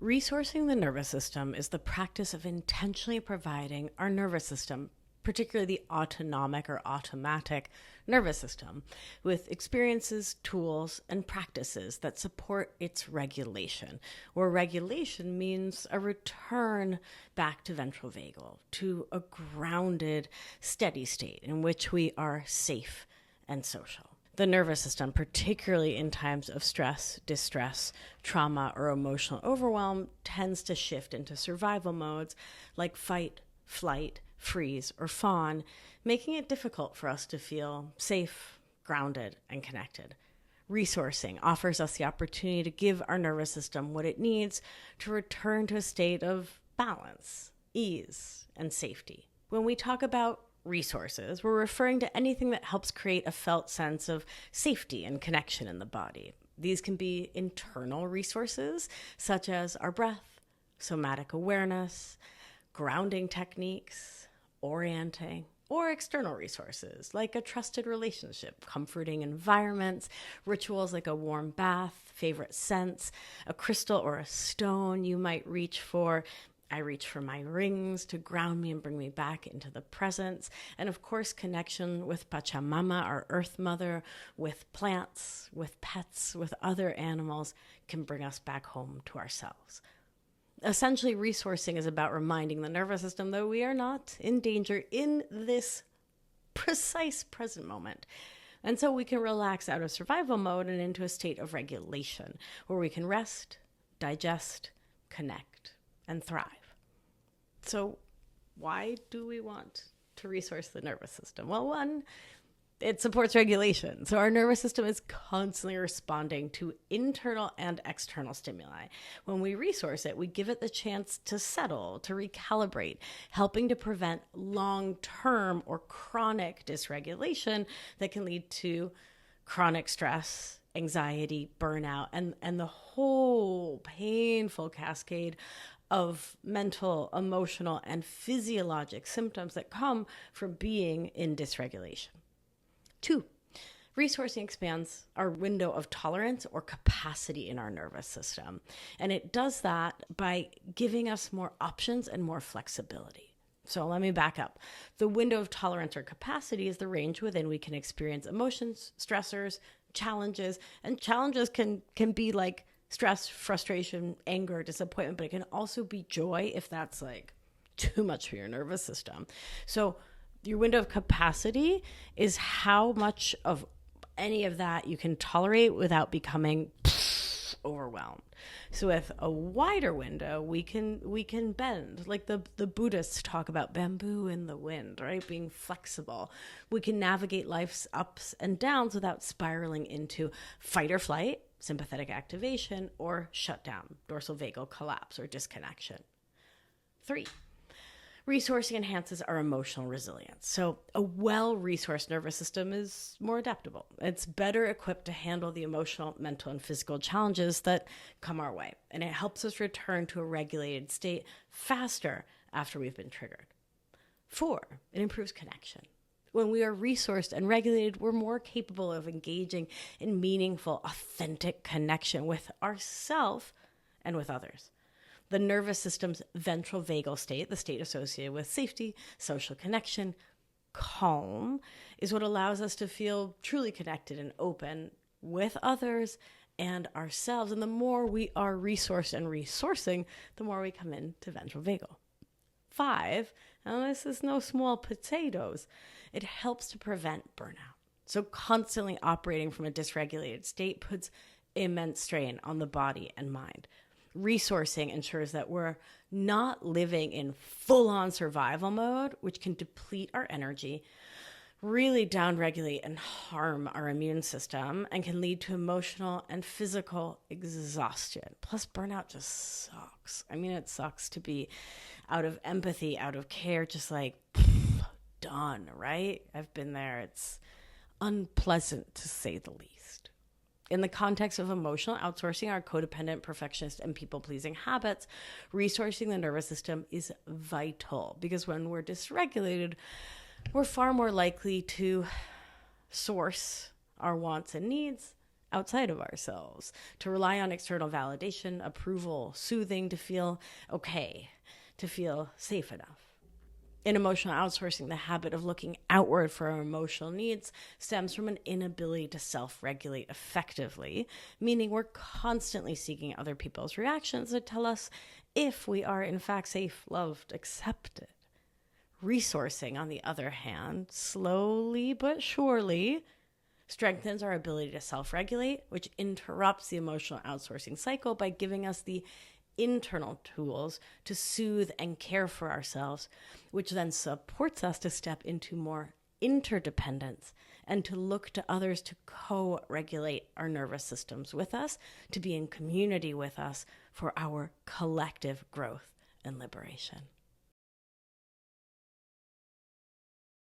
Resourcing the nervous system is the practice of intentionally providing our nervous system, particularly the autonomic or automatic nervous system, with experiences, tools, and practices that support its regulation, where regulation means a return back to ventral vagal, to a grounded, steady state in which we are safe and social. The nervous system, particularly in times of stress, distress, trauma, or emotional overwhelm, tends to shift into survival modes like fight, flight, freeze, or fawn, making it difficult for us to feel safe, grounded, and connected. Resourcing offers us the opportunity to give our nervous system what it needs to return to a state of balance, ease, and safety. When we talk about resources, we're referring to anything that helps create a felt sense of safety and connection in the body. These can be internal resources, such as our breath, somatic awareness, grounding techniques, orienting, or external resources like a trusted relationship, comforting environments, rituals like a warm bath, favorite scents, a crystal or a stone you might reach for. I reach for my rings to ground me and bring me back into the presence. And of course, connection with Pachamama, our earth mother, with plants, with pets, with other animals can bring us back home to ourselves. Essentially, resourcing is about reminding the nervous system that we are not in danger in this precise present moment. And so we can relax out of survival mode and into a state of regulation where we can rest, digest, connect, and thrive. So why do we want to resource the nervous system? Well, one, it supports regulation. So our nervous system is constantly responding to internal and external stimuli. When we resource it, we give it the chance to settle, to recalibrate, helping to prevent long-term or chronic dysregulation that can lead to chronic stress, anxiety, burnout, and the whole painful cascade of mental, emotional, and physiologic symptoms that come from being in dysregulation. 2, resourcing expands our window of tolerance or capacity in our nervous system. And it does that by giving us more options and more flexibility. So let me back up. The window of tolerance or capacity is the range within we can experience emotions, stressors, challenges, and challenges can be like stress, frustration, anger, disappointment, but it can also be joy if that's like too much for your nervous system. So your window of capacity is how much of any of that you can tolerate without becoming overwhelmed. So with a wider window, we can bend. Like the Buddhists talk about bamboo in the wind, right? Being flexible. We can navigate life's ups and downs without spiraling into fight or flight, sympathetic activation, or shutdown, dorsal vagal collapse, or disconnection. 3, resourcing enhances our emotional resilience. So a well-resourced nervous system is more adaptable. It's better equipped to handle the emotional, mental, and physical challenges that come our way. And it helps us return to a regulated state faster after we've been triggered. 4, it improves connection. When we are resourced and regulated, we're more capable of engaging in meaningful, authentic connection with ourselves and with others. The nervous system's ventral vagal state, the state associated with safety, social connection, calm, is what allows us to feel truly connected and open with others and ourselves. And the more we are resourced and resourcing, the more we come into ventral vagal. 5, and this is no small potatoes, it helps to prevent burnout. So constantly operating from a dysregulated state puts immense strain on the body and mind. Resourcing ensures that we're not living in full-on survival mode, which can deplete our energy, really downregulate and harm our immune system, and can lead to emotional and physical exhaustion. Plus, burnout just sucks. I mean, it sucks to be out of empathy, out of care, just like done, right? I've been there. It's unpleasant to say the least. In the context of emotional outsourcing, our codependent, perfectionist, and people-pleasing habits, resourcing the nervous system is vital because when we're dysregulated, we're far more likely to source our wants and needs outside of ourselves, to rely on external validation, approval, soothing to feel okay, to feel safe enough. In emotional outsourcing, the habit of looking outward for our emotional needs stems from an inability to self-regulate effectively, meaning we're constantly seeking other people's reactions that tell us if we are in fact safe, loved, accepted. Resourcing, on the other hand, slowly but surely strengthens our ability to self-regulate, which interrupts the emotional outsourcing cycle by giving us the internal tools to soothe and care for ourselves, which then supports us to step into more interdependence and to look to others to co-regulate our nervous systems with us, to be in community with us for our collective growth and liberation.